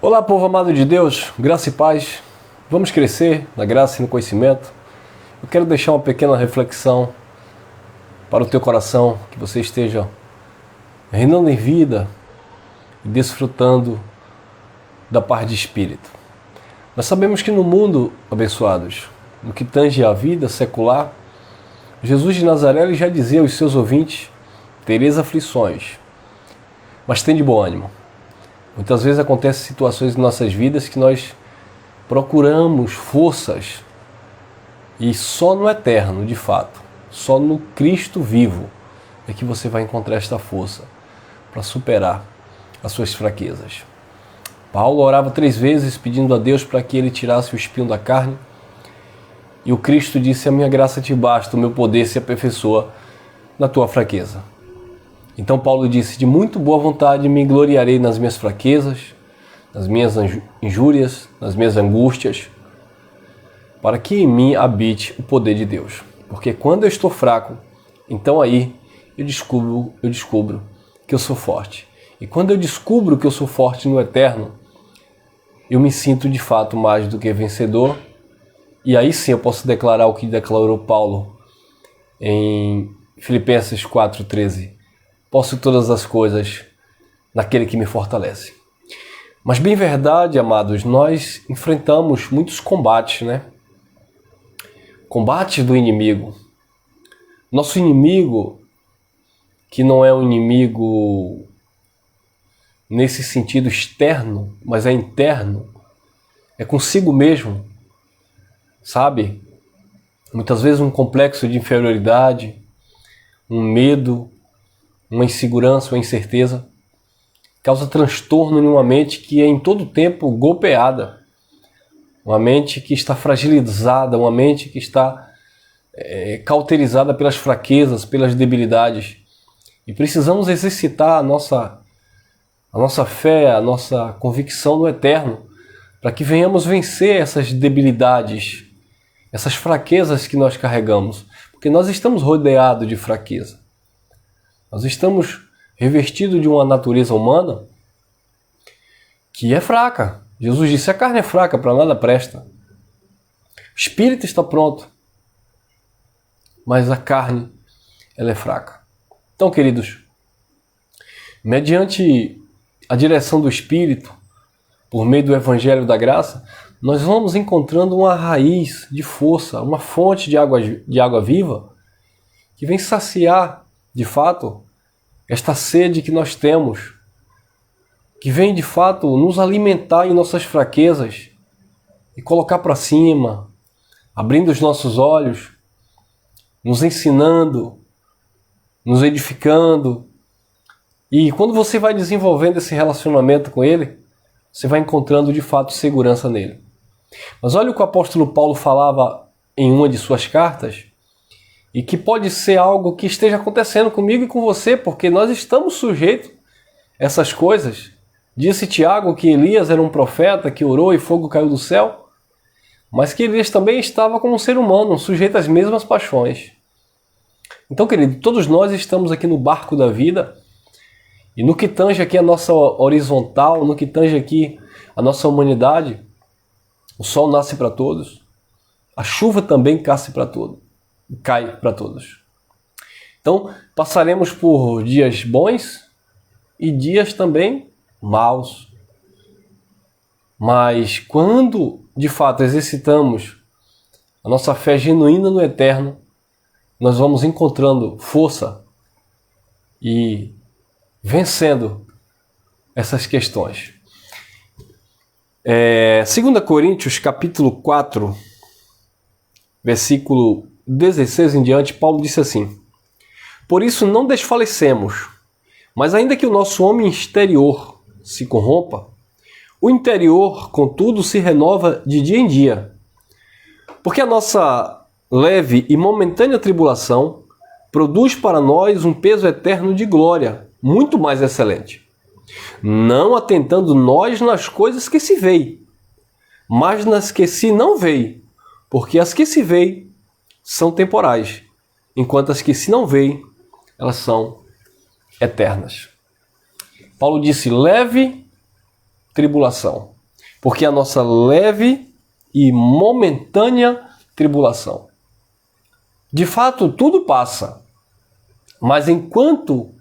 Olá, povo amado de Deus, graça e paz. Vamos crescer na graça e no conhecimento. Eu quero deixar uma pequena reflexão para o teu coração, que você esteja reinando em vida e desfrutando da paz de espírito. Nós sabemos que no mundo, abençoados, no que tange a vida secular, Jesus de Nazaré ele já dizia aos seus ouvintes: tereis aflições, mas tem de bom ânimo. Muitas vezes acontecem situações em nossas vidas que nós procuramos forças e só no eterno, de fato, só no Cristo vivo é que você vai encontrar esta força para superar as suas fraquezas. Paulo orava 3 vezes pedindo a Deus para que ele tirasse o espinho da carne e o Cristo disse: a minha graça te basta, o meu poder se aperfeiçoa na tua fraqueza. Então Paulo disse: de muito boa vontade me gloriarei nas minhas fraquezas, nas minhas injúrias, nas minhas angústias, para que em mim habite o poder de Deus. Porque quando eu estou fraco, então aí eu descubro que eu sou forte. E quando eu descubro que eu sou forte no eterno, eu me sinto de fato mais do que vencedor. E aí sim eu posso declarar o que declarou Paulo em Filipenses 4,13. Posso todas as coisas naquele que me fortalece. Mas bem verdade, amados, nós enfrentamos muitos combates, né? Combates do inimigo. Nosso inimigo, que não é um inimigo nesse sentido externo, mas é interno, é consigo mesmo, sabe? Muitas vezes um complexo de inferioridade, um medo, uma insegurança, uma incerteza, causa transtorno em uma mente que é em todo tempo golpeada, uma mente que está fragilizada, uma mente que está cauterizada pelas fraquezas, pelas debilidades. E precisamos exercitar a nossa fé, a nossa convicção no eterno, para que venhamos vencer essas debilidades, essas fraquezas que nós carregamos, porque nós estamos rodeados de fraqueza. Nós estamos revestidos de uma natureza humana que é fraca. Jesus disse: a carne é fraca, para nada presta. O espírito está pronto, mas a carne, ela é fraca. Então, queridos, mediante a direção do Espírito, por meio do Evangelho da Graça, nós vamos encontrando uma raiz de força, uma fonte de água viva, que vem saciar, de fato, esta sede que nós temos, que vem, de fato, nos alimentar em nossas fraquezas e colocar para cima, abrindo os nossos olhos, nos ensinando, nos edificando. E quando você vai desenvolvendo esse relacionamento com Ele, você vai encontrando, de fato, segurança nele. Mas olha o que o apóstolo Paulo falava em uma de suas cartas, e que pode ser algo que esteja acontecendo comigo e com você, porque nós estamos sujeitos a essas coisas. Disse Tiago que Elias era um profeta que orou e fogo caiu do céu, mas que Elias também estava como um ser humano, sujeito às mesmas paixões. Então, querido, todos nós estamos aqui no barco da vida, e no que tange aqui a nossa horizontal, no que tange aqui a nossa humanidade, o sol nasce para todos, a chuva também cai para todos. Então, passaremos por dias bons e dias também maus. Mas quando, de fato, exercitamos a nossa fé genuína no eterno, nós vamos encontrando força e vencendo essas questões. 2 Coríntios capítulo 4, versículo 16 em diante, Paulo disse assim: por isso não desfalecemos, mas ainda que o nosso homem exterior se corrompa, o interior, contudo, se renova de dia em dia. Porque a nossa leve e momentânea tribulação produz para nós um peso eterno de glória, muito mais excelente. Não atentando nós nas coisas que se veem, mas nas que se não veem, porque as que se veem são temporais, enquanto as que se não veem, elas são eternas. Paulo disse leve tribulação. Porque a nossa leve e momentânea tribulação. De fato, tudo passa. Mas enquanto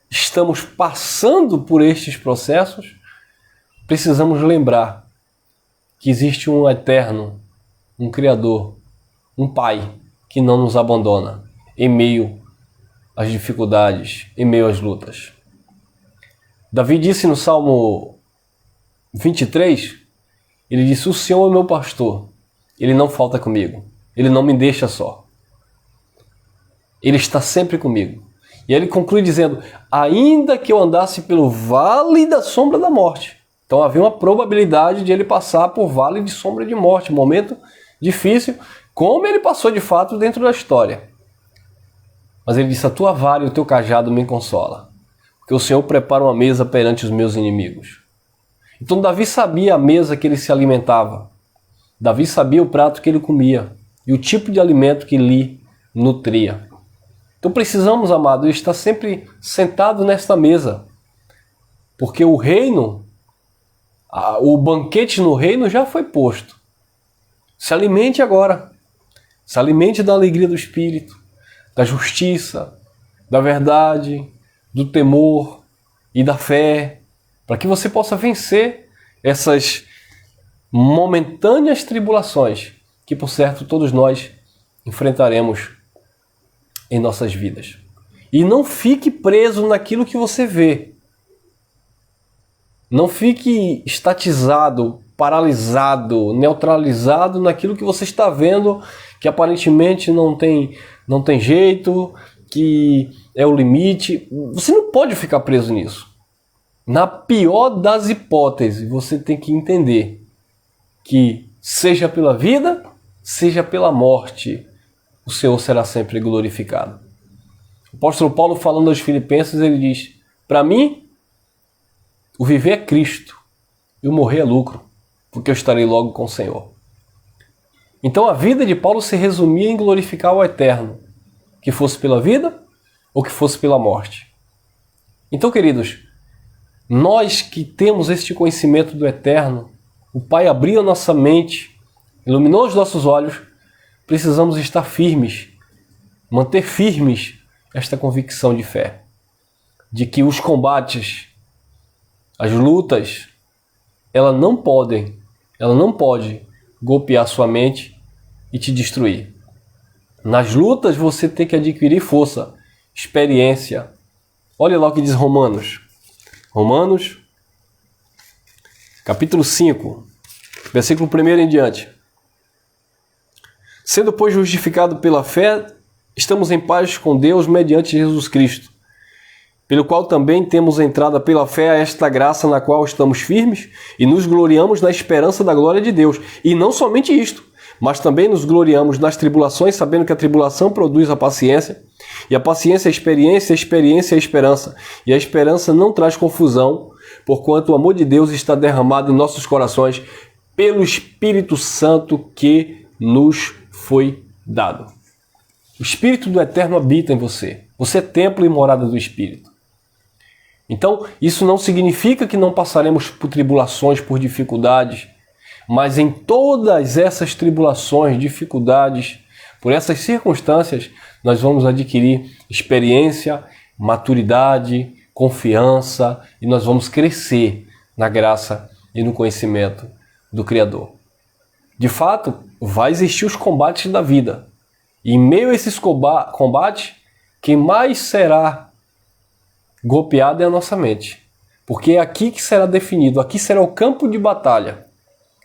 estamos passando por estes processos, precisamos lembrar que existe um eterno, um Criador, um Pai que não nos abandona em meio às dificuldades, em meio às lutas. Davi disse no Salmo 23, ele disse: o Senhor é meu pastor, ele não falta comigo, ele não me deixa só. Ele está sempre comigo. E ele conclui dizendo: ainda que eu andasse pelo vale da sombra da morte. Então havia uma probabilidade de ele passar por vale de sombra de morte, um momento difícil, como ele passou de fato dentro da história. Mas ele disse: a tua vara e o teu cajado me consola, porque o Senhor prepara uma mesa perante os meus inimigos. Então Davi sabia a mesa que ele se alimentava. Davi sabia o prato que ele comia e o tipo de alimento que lhe nutria. Então precisamos, amado, estar sempre sentado nesta mesa, porque o reino, o banquete no reino já foi posto. Se alimente agora. Se alimente da alegria do Espírito, da justiça, da verdade, do temor e da fé, para que você possa vencer essas momentâneas tribulações que, por certo, todos nós enfrentaremos em nossas vidas. E não fique preso naquilo que você vê. Não fique estatizado, paralisado, neutralizado naquilo que você está vendo, que aparentemente não tem jeito, que é o limite. Você não pode ficar preso nisso. Na pior das hipóteses, você tem que entender que, seja pela vida, seja pela morte, o Senhor será sempre glorificado. O apóstolo Paulo, falando aos Filipenses, ele diz: para mim, o viver é Cristo e o morrer é lucro, porque eu estarei logo com o Senhor. Então a vida de Paulo se resumia em glorificar o eterno, que fosse pela vida ou que fosse pela morte. Então, queridos, nós que temos este conhecimento do eterno, o Pai abriu a nossa mente, iluminou os nossos olhos, precisamos estar firmes, manter firmes esta convicção de fé, de que os combates, as lutas, ela não pode golpear sua mente e te destruir. Nas lutas você tem que adquirir força, experiência. Olha lá o que diz Romanos. Romanos, capítulo 5, versículo 1 em diante. Sendo, pois, justificado pela fé, estamos em paz com Deus mediante Jesus Cristo, pelo qual também temos entrada pela fé a esta graça na qual estamos firmes e nos gloriamos na esperança da glória de Deus. E não somente isto, mas também nos gloriamos nas tribulações, sabendo que a tribulação produz a paciência, e a paciência a experiência a esperança. E a esperança não traz confusão, porquanto o amor de Deus está derramado em nossos corações pelo Espírito Santo que nos foi dado. O Espírito do Eterno habita em você. Você é templo e morada do Espírito. Então, isso não significa que não passaremos por tribulações, por dificuldades, mas em todas essas tribulações, dificuldades, por essas circunstâncias, nós vamos adquirir experiência, maturidade, confiança e nós vamos crescer na graça e no conhecimento do Criador. De fato, vai existir os combates da vida. E em meio a esses combates, quem mais será golpeado é a nossa mente. Porque é aqui que será definido, aqui será o campo de batalha.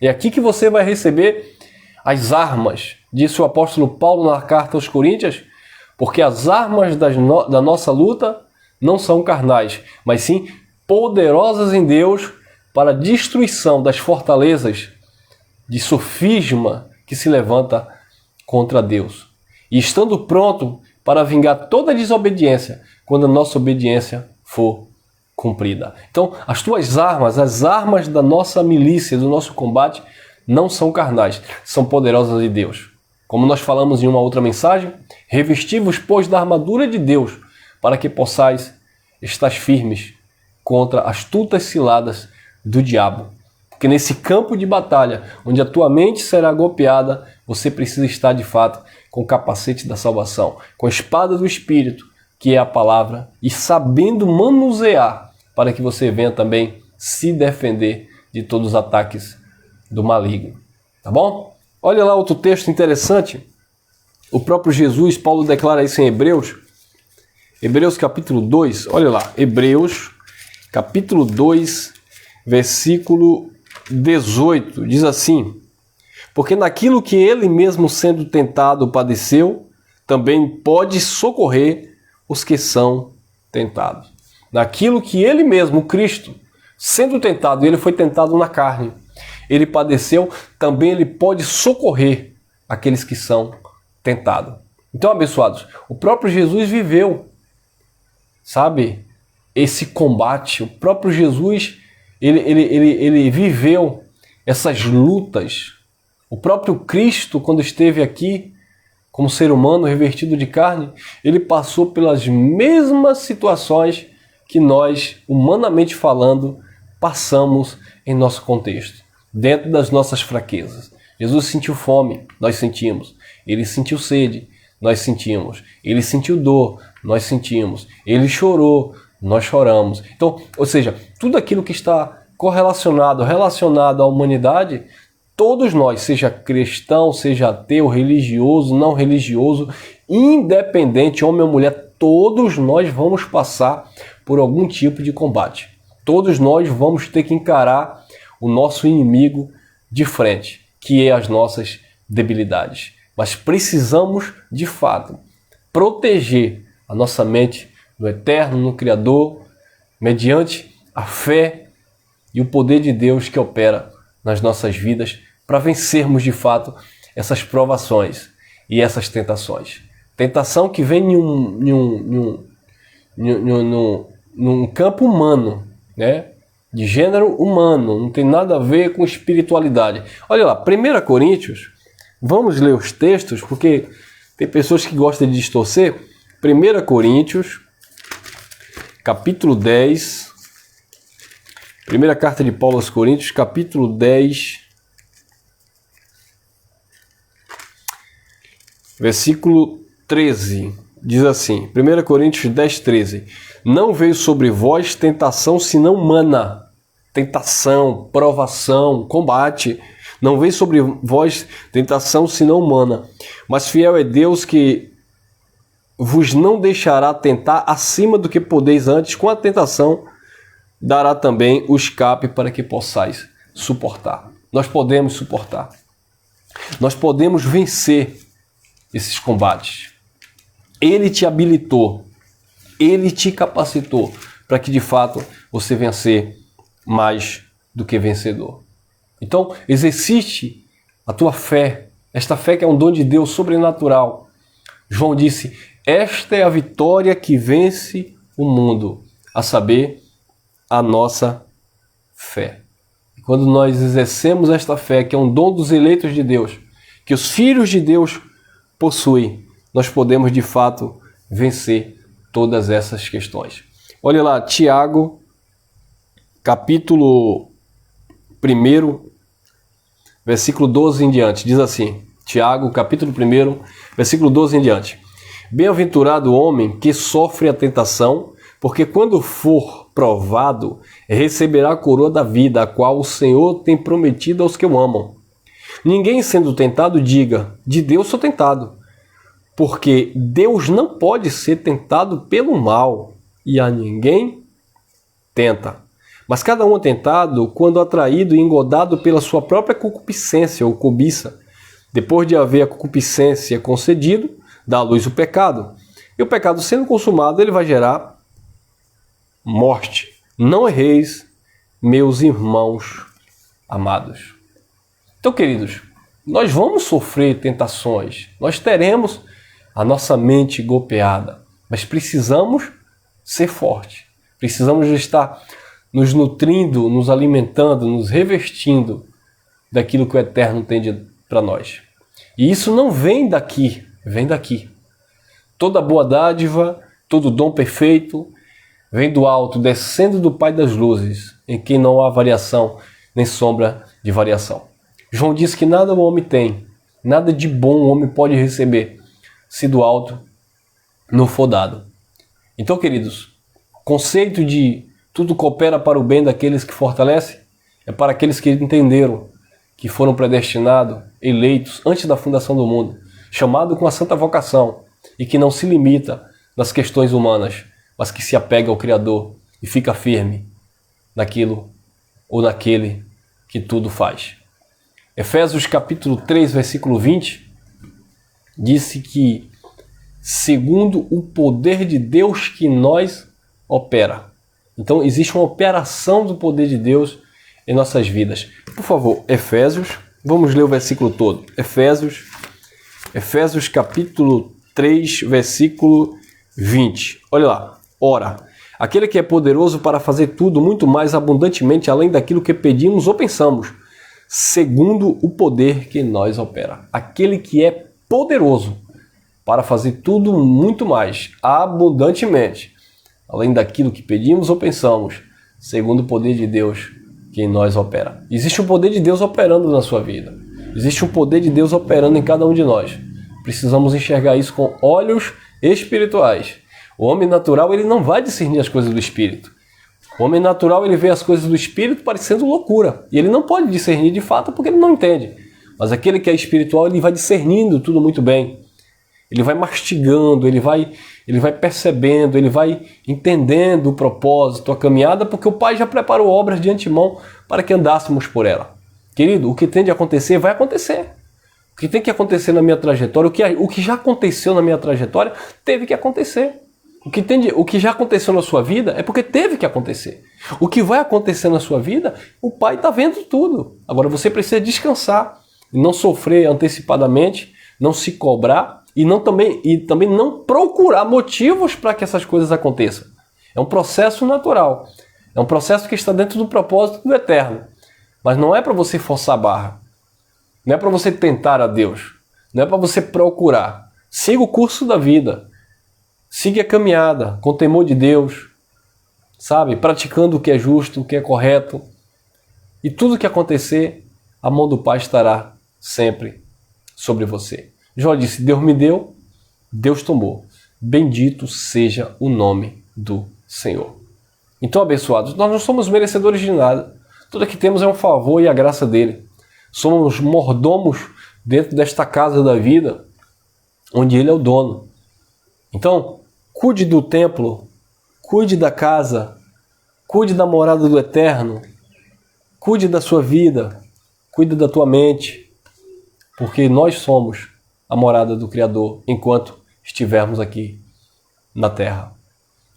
É aqui que você vai receber as armas, disse o apóstolo Paulo na carta aos Coríntios, porque as armas da nossa luta não são carnais, mas sim poderosas em Deus para a destruição das fortalezas de sofisma que se levanta contra Deus. E estando pronto para vingar toda a desobediência quando a nossa obediência for cumprida. Então, as tuas armas, as armas da nossa milícia, do nosso combate, não são carnais, são poderosas de Deus. Como nós falamos em uma outra mensagem, revesti-vos, pois, da armadura de Deus, para que possais estar firmes contra as astutas ciladas do diabo. Porque nesse campo de batalha, onde a tua mente será golpeada, você precisa estar de fato com o capacete da salvação, com a espada do Espírito, que é a palavra, e sabendo manusear para que você venha também se defender de todos os ataques do maligno. Tá bom? Olha lá outro texto interessante. O próprio Jesus, Paulo declara isso em Hebreus capítulo 2, olha lá, Hebreus capítulo 2, versículo 18, diz assim: porque naquilo que ele mesmo sendo tentado padeceu, também pode socorrer os que são tentados. Naquilo que ele mesmo, Cristo, sendo tentado, ele foi tentado na carne, ele padeceu, também ele pode socorrer aqueles que são tentados. Então, abençoados, o próprio Jesus viveu, sabe, esse combate. O próprio Jesus, ele viveu essas lutas. O próprio Cristo, quando esteve aqui, como ser humano revestido de carne, ele passou pelas mesmas situações que nós, humanamente falando, passamos em nosso contexto, dentro das nossas fraquezas. Jesus sentiu fome, nós sentimos. Ele sentiu sede, nós sentimos. Ele sentiu dor, nós sentimos. Ele chorou, nós choramos. Então, ou seja, tudo aquilo que está relacionado à humanidade, todos nós, seja cristão, seja ateu, religioso, não religioso, independente, homem ou mulher, todos nós vamos passar por algum tipo de combate. Todos nós vamos ter que encarar o nosso inimigo de frente, que é as nossas debilidades. Mas precisamos, de fato, proteger a nossa mente no Eterno, no Criador, mediante a fé e o poder de Deus que opera nas nossas vidas, para vencermos de fato essas provações e essas tentações. Tentação que vem num campo humano, né? De gênero humano, não tem nada a ver com espiritualidade. Olha lá, 1 Coríntios, vamos ler os textos, porque tem pessoas que gostam de distorcer. 1 Coríntios, capítulo 10, primeira carta de Paulo aos Coríntios, capítulo 10, versículo 13, diz assim, 1 Coríntios 10, 13, não veio sobre vós tentação senão humana, tentação, provação, combate, não veio sobre vós tentação senão humana, mas fiel é Deus que vos não deixará tentar acima do que podeis antes, com a tentação dará também o escape para que possais suportar. Nós podemos suportar, nós podemos vencer esses combates. Ele te habilitou, ele te capacitou para que de fato você venha a ser mais do que vencedor. Então, exercite a tua fé, esta fé que é um dom de Deus sobrenatural. João disse, esta é a vitória que vence o mundo, a saber, a nossa fé. E quando nós exercemos esta fé, que é um dom dos eleitos de Deus, que os filhos de Deus possuem, nós podemos de fato vencer todas essas questões. Olha lá, Tiago, capítulo 1, versículo 12 em diante, diz assim, Tiago, capítulo 1, versículo 12 em diante. Bem-aventurado o homem que sofre a tentação, porque quando for provado, receberá a coroa da vida, a qual o Senhor tem prometido aos que o amam. Ninguém sendo tentado diga, de Deus sou tentado, porque Deus não pode ser tentado pelo mal, e a ninguém tenta. Mas cada um é tentado quando atraído e engodado pela sua própria concupiscência ou cobiça. Depois de haver a concupiscência concedido, dá à luz o pecado. E o pecado sendo consumado, ele vai gerar morte. Não erreis, meus irmãos amados. Então, queridos, nós vamos sofrer tentações. Nós teremos a nossa mente golpeada. Mas precisamos ser fortes. Precisamos estar nos nutrindo, nos alimentando, nos revestindo daquilo que o Eterno tem para nós. E isso não vem daqui, vem daqui. Toda boa dádiva, todo dom perfeito, vem do alto, descendo do Pai das luzes, em quem não há variação, nem sombra de variação. João diz que nada o homem tem, nada de bom o homem pode receber, se do alto não for dado. Então, queridos, conceito de tudo coopera para o bem daqueles que fortalecem é para aqueles que entenderam que foram predestinados, eleitos antes da fundação do mundo, chamado com a santa vocação e que não se limita nas questões humanas, mas que se apega ao Criador e fica firme naquilo ou naquele que tudo faz. Efésios capítulo 3, versículo 20, disse que segundo o poder de Deus que nós opera. Então existe uma operação do poder de Deus em nossas vidas. Por favor, Efésios, vamos ler o versículo todo. Efésios capítulo 3, versículo 20. Olha lá. Ora, aquele que é poderoso para fazer tudo muito mais abundantemente além daquilo que pedimos ou pensamos, segundo o poder que em nós opera. Aquele que é poderoso para fazer tudo muito mais abundantemente além daquilo que pedimos ou pensamos, segundo o poder de Deus que em nós opera. Existe um poder de Deus operando na sua vida. Existe um poder de Deus operando em cada um de nós. Precisamos enxergar isso com olhos espirituais. O homem natural, ele não vai discernir as coisas do Espírito. O homem natural, ele vê as coisas do Espírito parecendo loucura. E ele não pode discernir de fato porque ele não entende. Mas aquele que é espiritual, ele vai discernindo tudo muito bem. Ele vai mastigando, ele vai percebendo, ele vai entendendo o propósito, a caminhada, porque o Pai já preparou obras de antemão para que andássemos por ela. Querido, o que tem de acontecer, vai acontecer. O que tem que acontecer na minha trajetória, o que já aconteceu na minha trajetória, teve que acontecer. O que já aconteceu na sua vida é porque teve que acontecer. O que vai acontecer na sua vida, o Pai está vendo tudo. Agora você precisa descansar, não sofrer antecipadamente, não se cobrar, e também não procurar motivos para que essas coisas aconteçam. É um processo natural. É um processo que está dentro do propósito do Eterno. Mas não é para você forçar a barra. Não é para você tentar a Deus. Não é para você procurar. Siga o curso da vida. Siga a caminhada com temor de Deus. Sabe? Praticando o que é justo, o que é correto. E tudo que acontecer, a mão do Pai estará sempre sobre você. Jó disse, Deus me deu, Deus tomou. Bendito seja o nome do Senhor. Então, abençoados, nós não somos merecedores de nada. Tudo que temos é um favor e a graça dele. Somos mordomos dentro desta casa da vida, onde ele é o dono. Então, cuide do templo, cuide da casa, cuide da morada do Eterno, cuide da sua vida, cuide da tua mente, porque nós somos a morada do Criador enquanto estivermos aqui na terra.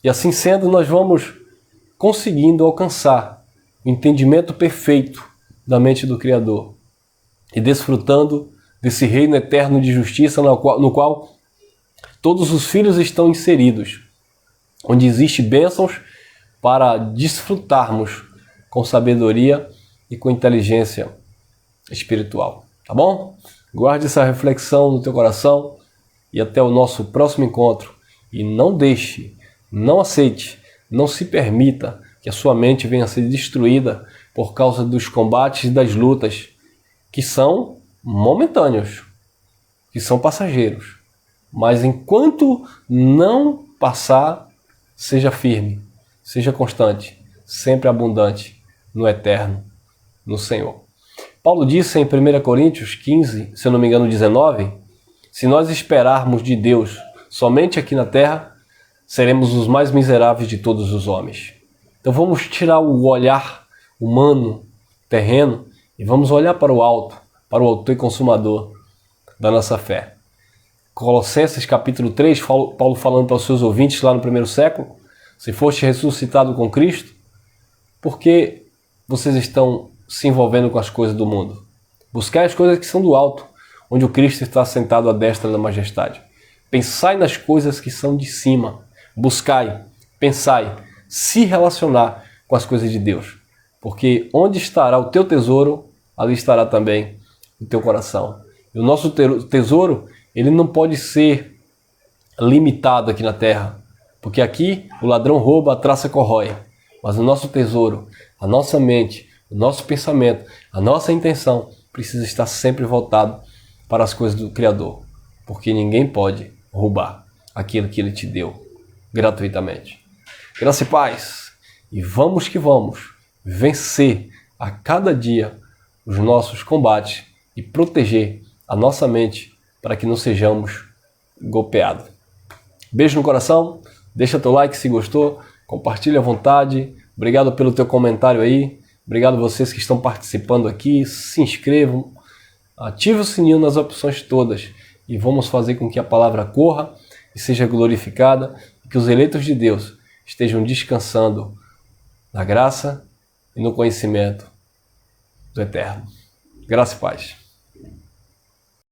E assim sendo, nós vamos conseguindo alcançar o entendimento perfeito da mente do Criador e desfrutando desse reino eterno de justiça no qual todos os filhos estão inseridos, onde existem bênçãos para desfrutarmos com sabedoria e com inteligência espiritual. Tá bom? Guarde essa reflexão no teu coração e até o nosso próximo encontro. E não deixe, não aceite, não se permita que a sua mente venha a ser destruída por causa dos combates e das lutas que são momentâneos, que são passageiros. Mas enquanto não passar, seja firme, seja constante, sempre abundante no eterno, no Senhor. Paulo disse em 1 Coríntios 15, se eu não me engano 19, se nós esperarmos de Deus somente aqui na terra, seremos os mais miseráveis de todos os homens. Então vamos tirar o olhar humano, terreno, e vamos olhar para o alto, para o autor e consumador da nossa fé. Colossenses capítulo 3, Paulo falando para os seus ouvintes lá no primeiro século, se foste ressuscitado com Cristo, por que vocês estão se envolvendo com as coisas do mundo? Buscai as coisas que são do alto, onde o Cristo está sentado à destra da majestade. Pensai nas coisas que são de cima. Buscai, pensai, se relacionar com as coisas de Deus. Porque onde estará o teu tesouro, ali estará também o teu coração. E o nosso tesouro, ele não pode ser limitado aqui na terra. Porque aqui o ladrão rouba, a traça corrói. Mas o nosso tesouro, a nossa mente, o nosso pensamento, a nossa intenção precisa estar sempre voltado para as coisas do Criador, porque ninguém pode roubar aquilo que Ele te deu gratuitamente. Graça e paz, e vamos que vamos vencer a cada dia os nossos combates e proteger a nossa mente para que não sejamos golpeados. Beijo no coração, deixa teu like se gostou, compartilha à vontade, obrigado pelo teu comentário aí, obrigado vocês que estão participando aqui, se inscrevam, ative o sininho nas opções todas e vamos fazer com que a palavra corra e seja glorificada e que os eleitos de Deus estejam descansando na graça e no conhecimento do Eterno. Graça e paz.